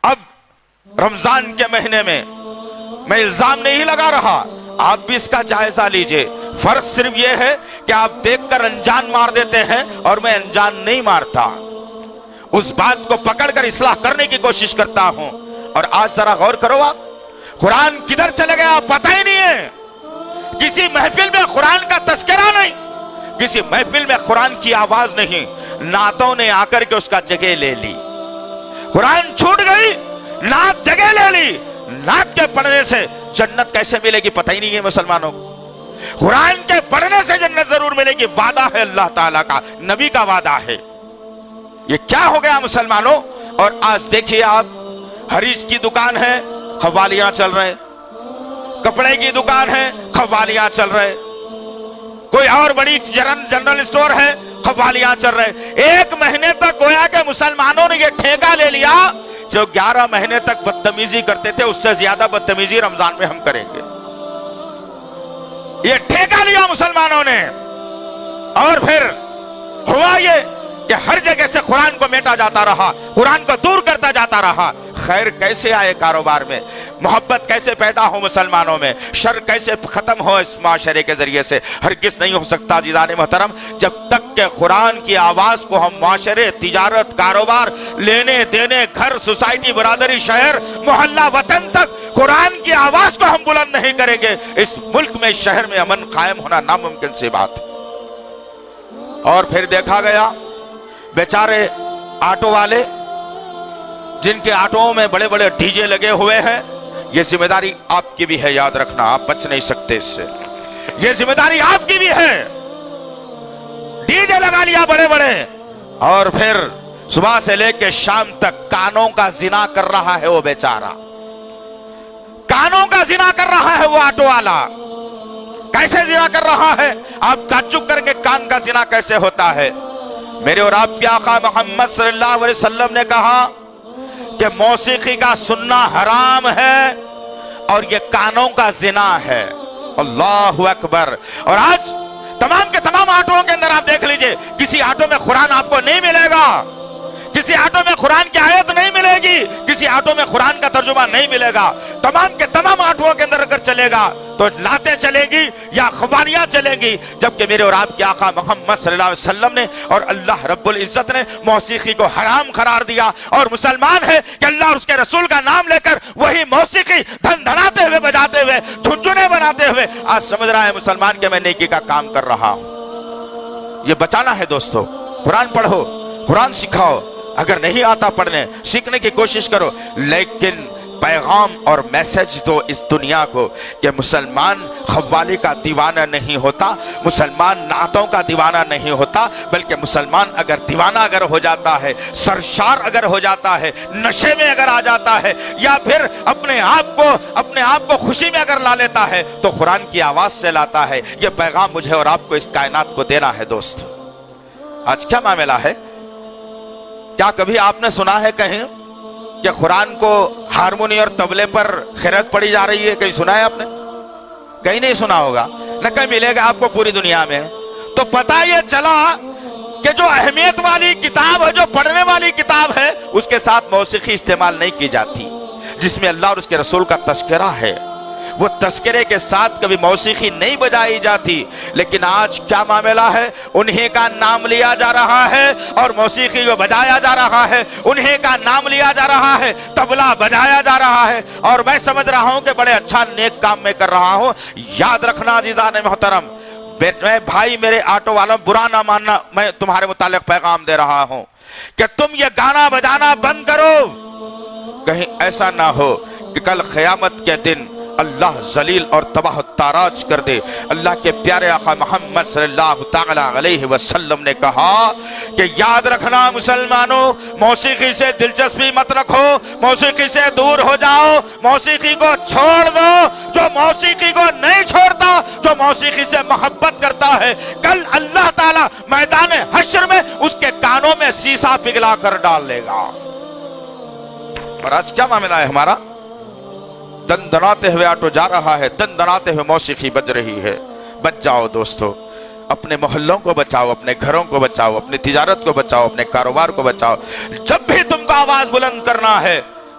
اب رمضان کے مہینے میں میں الزام نہیں لگا رہا، آپ بھی اس کا جائزہ لیجئے۔ فرق صرف یہ ہے کہ آپ دیکھ کر انجان مار دیتے ہیں اور میں انجان نہیں مارتا، اس بات کو پکڑ کر اصلاح کرنے کی کوشش کرتا ہوں۔ اور آج ذرا غور کرو، آپ قرآن کدھر چلے گیا پتہ ہی نہیں ہے۔ کسی محفل میں قرآن کا تذکرہ نہیں، کسی محفل میں قرآن کی آواز نہیں، نعتوں نے آ کر کے اس کا جگہ لے لی۔ قرآن چھوٹ گئی، نعت جگہ لے لی۔ نعت کے پڑھنے سے جنت کیسے ملے گی پتہ ہی نہیں ہے مسلمانوں کو۔ قرآن کے پڑھنے سے جنت ضرور ملے گی، وعدہ ہے اللہ تعالیٰ کا، نبی کا وعدہ ہے۔ یہ کیا ہو گیا مسلمانوں؟ اور آج دیکھیے آپ، حریص کی دکان ہے، قوالیاں چل رہے، کپڑے کی دکان ہے، قوالیاں چل رہے، کوئی اور بڑی جنرل اسٹور ہے، قوالیاں چل رہے۔ ایک مہینے تک گویا کہ مسلمانوں نے یہ ٹھیکہ لے لیا، جو 11 مہینے تک بدتمیزی کرتے تھے اس سے زیادہ بدتمیزی رمضان میں ہم کریں گے۔ یہ ٹھیکہ لیا مسلمانوں نے، اور پھر ہوا یہ کہ ہر جگہ سے قرآن کو میٹا جاتا رہا، قرآن کو دور کرتا جاتا رہا۔ خیر کیسے آئے کاروبار میں؟ محبت کیسے پیدا ہو مسلمانوں میں؟ شر کیسے ختم ہو اس معاشرے کے ذریعے سے؟ ہرگز نہیں ہو سکتا عزیزان محترم، جب تک کہ قرآن کی آواز کو ہم معاشرے، تجارت، کاروبار، لینے دینے، گھر، سوسائٹی، برادری، شہر، محلہ، وطن تک قرآن کی آواز کو ہم بلند نہیں کریں گے، اس ملک میں، اس شہر میں امن قائم ہونا ناممکن سی بات ہے۔ اور پھر دیکھا گیا بیچارے آٹو والے، جن کے آٹوؤں میں بڑے بڑے ڈی جے لگے ہوئے ہیں، یہ ذمہ داری آپ کی بھی ہے، یاد رکھنا، آپ بچ نہیں سکتے اس سے، یہ ذمہ داری آپ کی بھی ہے۔ ڈی جے لگا لیا بڑے بڑے، اور پھر صبح سے لے کے شام تک کانوں کا زنا کر رہا ہے وہ بیچارہ، کانوں کا زنا کر رہا ہے وہ آٹو والا۔ کیسے زنا کر رہا ہے؟ آپ تعجب کر کے کان کا زنا کیسے ہوتا ہے؟ میرے اور آپ کے آقا محمد صلی اللہ علیہ وسلم نے کہا کہ موسیقی کا سننا حرام ہے اور یہ کانوں کا زنا ہے۔ اللہ اکبر۔ اور آج تمام کے تمام آٹوؤں کے اندر آپ دیکھ لیجئے، کسی آٹو میں قرآن آپ کو نہیں ملے گا، کسی آٹو میں قرآن کی آیت نہیں ملے گی، کسی آٹو میں قرآن کا ترجمہ نہیں ملے گا۔ تمام کے تمام آٹوؤں کے اندر اگر چلے گا تو لاتیں چلے گی یا قوالیاں چلیں گی، جبکہ میرے اور آپ کے آقا محمد صلی اللہ علیہ وسلم نے اور اللہ رب العزت نے موسیقی کو حرام قرار دیا، اور مسلمان ہے کہ اللہ اور اس کے رسول کا نام لے کر وہی موسیقی دھن دھناتے ہوئے، بجاتے ہوئے، جھنجھنے بناتے ہوئے آج سمجھ رہا ہے مسلمان کہ میں نیکی کا کام کر رہا ہوں۔ یہ بچانا ہے دوستو۔ قرآن پڑھو، قرآن سکھاؤ، اگر نہیں آتا پڑھنے، سیکھنے کی کوشش کرو، لیکن پیغام اور میسج دو اس دنیا کو کہ مسلمان قوالی کا دیوانہ نہیں ہوتا، مسلمان نعتوں کا دیوانہ نہیں ہوتا، بلکہ مسلمان اگر دیوانہ اگر ہو جاتا ہے، سرشار اگر ہو جاتا ہے، نشے میں اگر آ جاتا ہے، یا پھر اپنے آپ کو خوشی میں اگر لا لیتا ہے تو قرآن کی آواز سے لاتا ہے۔ یہ پیغام مجھے اور آپ کو اس کائنات کو دینا ہے دوست۔ آج کیا معاملہ ہے؟ کیا کبھی آپ نے سنا ہے کہیں کہ قرآن کو ہارمونی اور طبلے پر خیرات پڑی جا رہی ہے؟ کہیں سنا ہے آپ نے؟ کہیں نہیں سنا ہوگا، نہ کہیں ملے گا آپ کو پوری دنیا میں۔ تو پتہ یہ چلا کہ جو اہمیت والی کتاب ہے، جو پڑھنے والی کتاب ہے، اس کے ساتھ موسیقی استعمال نہیں کی جاتی، جس میں اللہ اور اس کے رسول کا تذکرہ ہے، وہ تذکرے کے ساتھ کبھی موسیقی نہیں بجائی جاتی۔ لیکن آج کیا معاملہ ہے؟ انہی کا نام لیا جا رہا ہے اور موسیقی کو بجایا جا رہا ہے، انہی کا نام لیا جا رہا ہے، طبلہ بجایا جا رہا ہے، اور میں سمجھ رہا ہوں کہ بڑے اچھا نیک کام میں کر رہا ہوں۔ یاد رکھنا عزیزان محترم، میں بھائی میرے آٹو والوں برا نہ ماننا، میں تمہارے متعلق پیغام دے رہا ہوں کہ تم یہ گانا بجانا بند کرو، کہیں ایسا نہ ہو کہ کل قیامت کے دن اللہ ذلیل اور تباہ تاراج کر دے۔ اللہ کے پیارے آقا محمد صلی اللہ تعالی علیہ وسلم نے کہا کہ یاد رکھنا مسلمانوں، موسیقی سے دلچسپی مت رکھو، موسیقی سے دور ہو جاؤ، موسیقی کو چھوڑ دو۔ جو موسیقی کو نہیں چھوڑتا، جو موسیقی سے محبت کرتا ہے، کل اللہ تعالی میدان حشر میں اس کے کانوں میں سیسا پگھلا کر ڈال لے گا۔ اور آج کیا معاملہ ہے ہمارا؟ دن دناتے ہوئے آٹو جا رہا ہے، دن دناتے ہوئے موسیقی بج رہی ہے۔ بچ جاؤ دوستو، اپنے محلوں کو بچاؤ، اپنے گھروں کو بچاؤ، اپنی تجارت کو بچاؤ، اپنے کاروبار کو بچاؤ۔ جب بھی تم کو آواز بلند کرنا ہے،